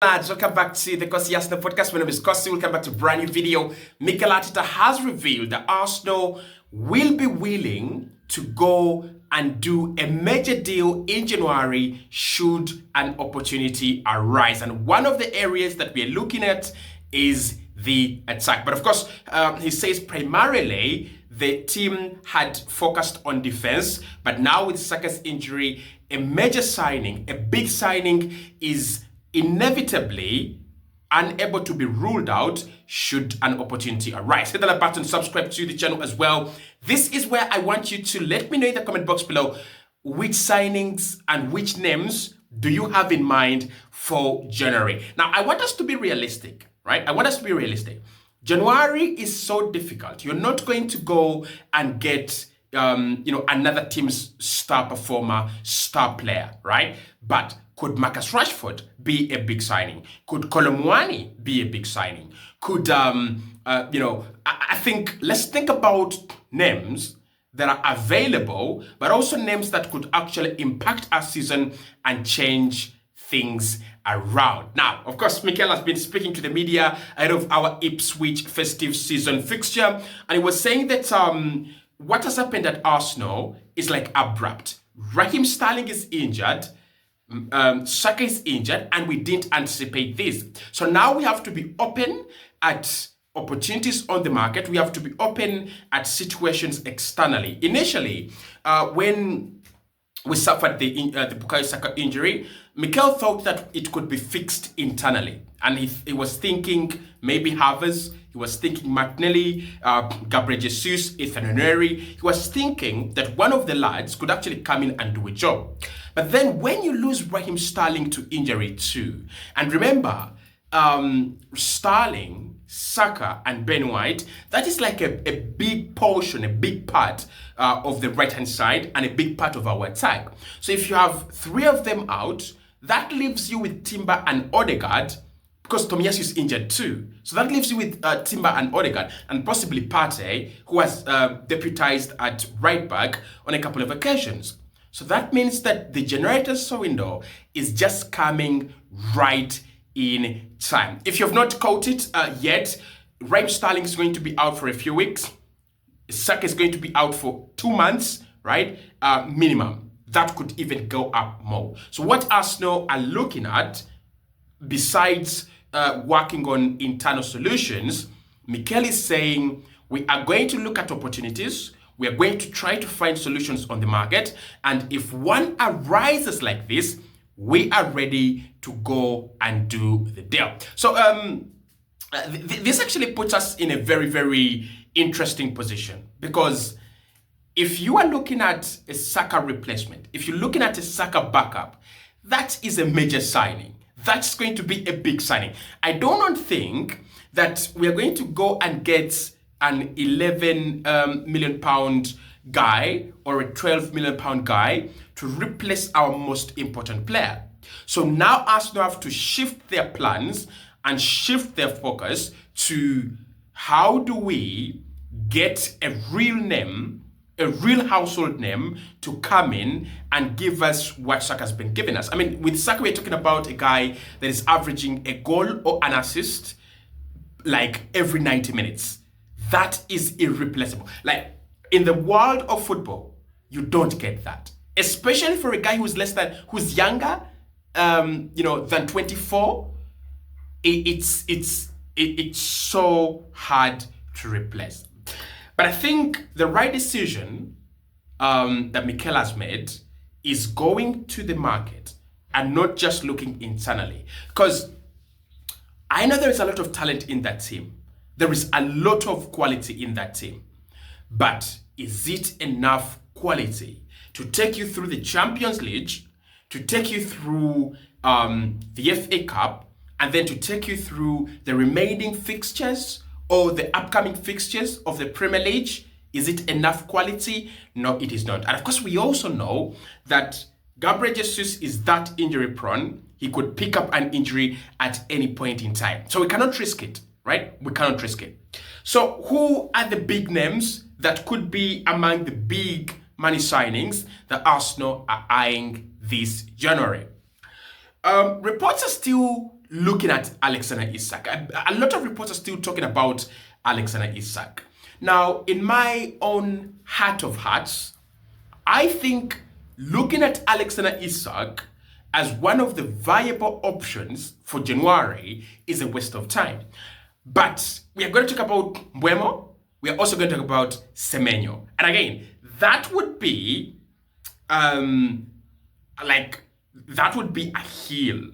Lads, welcome back to the Kosi Arsenal podcast. My name is Kosi. Welcome back to a brand new video. Mikel Arteta has revealed that Arsenal will be willing to go and do a major deal in January should an opportunity arise. And one of the areas that we are looking at is the attack. But of course, he says primarily the team had focused on defense, but now with Saka's injury, a major signing, a big signing is inevitably unable to be ruled out should an opportunity arise. Hit the like button, subscribe to the channel as well. This is where I want you to let me know in the comment box below which signings and which names do you have in mind for January. Now, I want us to be realistic, right? I want us to be realistic. January is so difficult. You're not going to go and get another team's star performer, star player, right? But could Marcus Rashford be a big signing? Could Kolomwani be a big signing? Could, I think, let's think about names that are available, but also names that could actually impact our season and change things around. Now, of course, Mikel has been speaking to the media ahead of our Ipswich festive season fixture, and he was saying that what has happened at Arsenal is like abrupt. Raheem Sterling is injured, Saka is injured, and we didn't anticipate this. So now we have to be open at opportunities on the market. We have to be open at situations externally. Initially, when we suffered the Bukayo Saka injury, Mikel thought that it could be fixed internally. And he was thinking maybe Havertz, he was thinking Martinelli, Gabriel Jesus, Ethan Nwaneri. He was thinking that one of the lads could actually come in and do a job. But then when you lose Raheem Sterling to injury too, and remember, Sterling, Saka, and Ben White, that is like a big portion, a big part of the right-hand side and a big part of our attack. So if you have three of them out, that leaves you with Timber and Odegaard, because Tomiyasu is injured too. So that leaves you with Timber and Odegaard, and possibly Partey, who has deputized at right back on a couple of occasions. So that means that the generators window is just coming right in time. If you have not caught it yet, Raheem Sterling is going to be out for a few weeks. Saka is going to be out for 2 months, right? Minimum. That could even go up more. So what Arsenal are looking at, besides working on internal solutions, Mikel is saying we are going to look at opportunities. We are going to try to find solutions on the market. And if one arises like this, we are ready to go and do the deal. So this actually puts us in a very, very interesting position, because if you are looking at a Saka replacement, if you're looking at a Saka backup, that is a major signing. That's going to be a big signing. I do not think that we are going to go and get an 11 million pound guy or a 12 million pound guy to replace our most important player. So now Arsenal have to shift their plans and shift their focus to how do we get a real name, a real household name to come in and give us what Saka has been giving us. I mean, with Saka, we're talking about a guy that is averaging a goal or an assist like every 90 minutes. That is irreplaceable. Like, in the world of football, you don't get that. Especially for a guy who's younger, than 24. It's so hard to replace. But I think the right decision that Mikel has made is going to the market and not just looking internally. Because I know there is a lot of talent in that team. There is a lot of quality in that team. But is it enough quality to take you through the Champions League, to take you through the FA Cup, and then to take you through the remaining fixtures or the upcoming fixtures of the Premier League? Is it enough quality? No, it is not. And of course, we also know that Gabriel Jesus is that injury prone. He could pick up an injury at any point in time. So we cannot risk it, right? We cannot risk it. So who are the big names that could be among the big money signings that Arsenal are eyeing this January? Reports are still looking at Alexander Isak. A lot of reports are still talking about Alexander Isak. Now, in my own heart of hearts, I think looking at Alexander Isak as one of the viable options for January is a waste of time. But we are going to talk about Mbeumo. We are also going to talk about Semenyo. And again, that would be that would be a heel.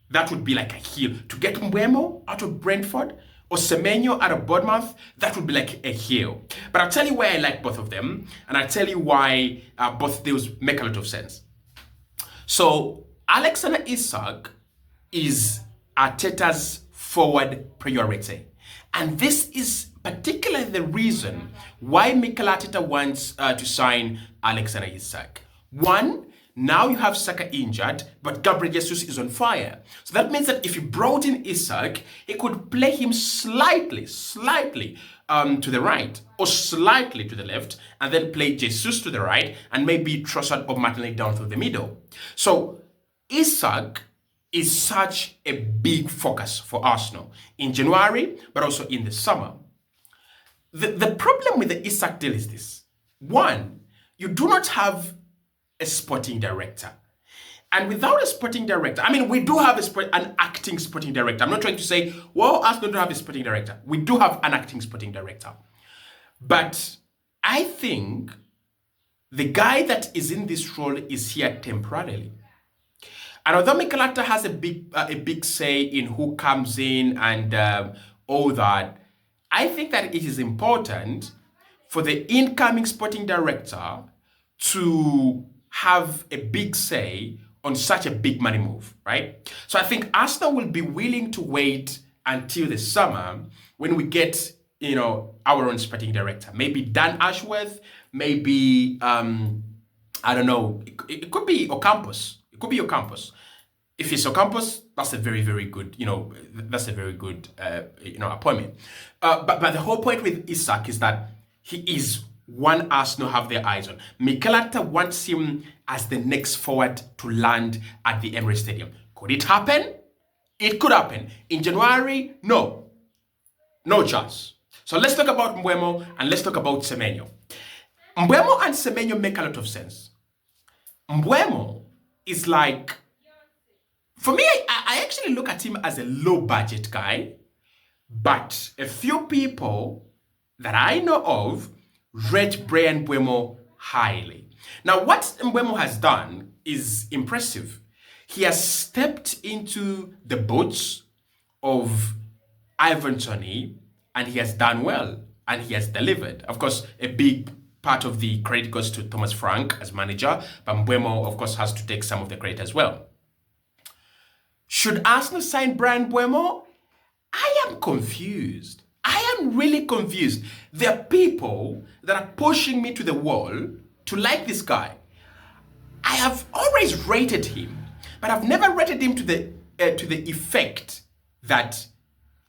That would be like a heel. To get Mbeumo out of Brentford or Semenyo out of Bournemouth, that would be like a heel. But I'll tell you why I like both of them, and I'll tell you why both of those make a lot of sense. So Alexander Isak is Arteta's forward priority. And this is particularly the reason why Mikel Arteta wants to sign Alexander Isak. One, now you have Saka injured, but Gabriel Jesus is on fire. So that means that if you brought in Isak, he could play him slightly to the right or slightly to the left, and then play Jesus to the right, and maybe Trossard or Martinelli down through the middle. So Isak is such a big focus for Arsenal in January, but also in the summer. The problem with the Isak deal is this. One, you do not have a sporting director. And without a sporting director, I mean, we do have an acting sporting director. I'm not trying to say, well, Arsenal don't have a sporting director. We do have an acting sporting director. But I think the guy that is in this role is here temporarily. And although Mikel Arteta has a big say in who comes in and all that, I think that it is important for the incoming sporting director to have a big say on such a big money move, right? So I think Arsenal will be willing to wait until the summer when we get, our own sporting director. Maybe Dan Ashworth, maybe, I don't know, it could be Ocampos. It could be Ocampos. If it's Ocampos, that's a very, very good, that's a very good, appointment. But the whole point with Isak is that he is one Arsenal have their eyes on. Mikel Arteta wants him as the next forward to land at the Emirates Stadium. Could it happen? It could happen. In January, no chance. So let's talk about Mbeumo and let's talk about Semenyo. Mbeumo and Semenyo make a lot of sense. Mbeumo is like, for me, I actually look at him as a low budget guy, but a few people that I know of rate Bryan Mbeumo highly. Now, what Mbeumo has done is impressive. He has stepped into the boots of Ivan Toney, and he has done well, and he has delivered. Of course, a big part of the credit goes to Thomas Frank as manager, but Mbeumo, of course, has to take some of the credit as well. Should Arsenal sign Bryan Mbeumo? I am confused. I am really confused. There are people that are pushing me to the wall to like this guy. I have always rated him, but I've never rated him to the effect that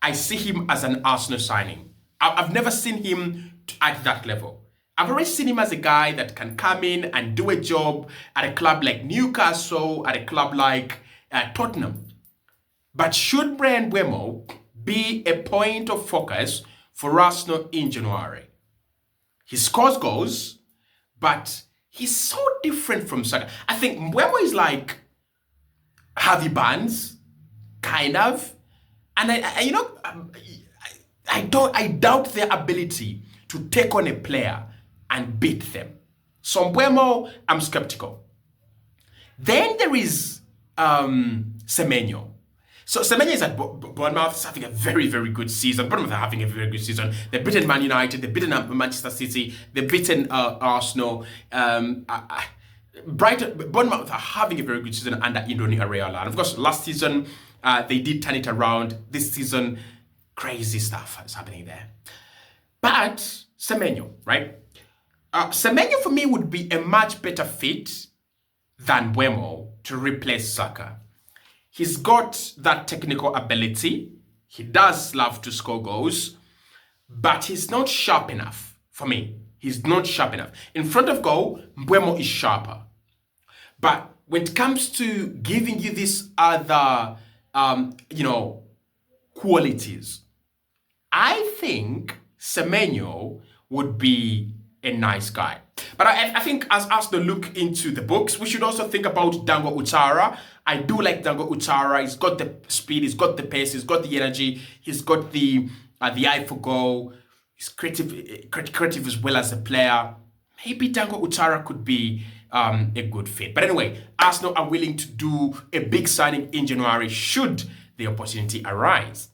I see him as an Arsenal signing. I've never seen him at that level. I've always seen him as a guy that can come in and do a job at a club like Newcastle, at a club like Tottenham. But should Bryan Mbeumo be a point of focus for Arsenal in January? He scores goals, but he's so different from Saka. I think Mbeumo is like Harvey Barnes, kind of. And I doubt their ability to take on a player and beat them. So Mbeumo, I'm skeptical. Then there is Semenyo. So Semenyo is at Bournemouth, having a very, very good season. Bournemouth are having a very good season. They've beaten Man United, they've beaten Manchester City, they've beaten Arsenal. Bournemouth are having a very good season under Indoni Areola. And of course, last season, they did turn it around. This season, crazy stuff is happening there. But Semenyo, right? Semenyo for me would be a much better fit than Mbeumo to replace Saka. He's got that technical ability. He does love to score goals, but he's not sharp enough for me. He's not sharp enough. In front of goal, Mbeumo is sharper. But when it comes to giving you this other qualities. I think Semenyo would be a nice guy. But I think as us to look into the books, we should also think about Dango Utara. I do like Dango Utara. He's got the speed, he's got the pace, he's got the energy, he's got the eye for goal. He's creative as well as a player. Maybe Dango Utara could be a good fit. But anyway, Arsenal are willing to do a big signing in January should the opportunity arise.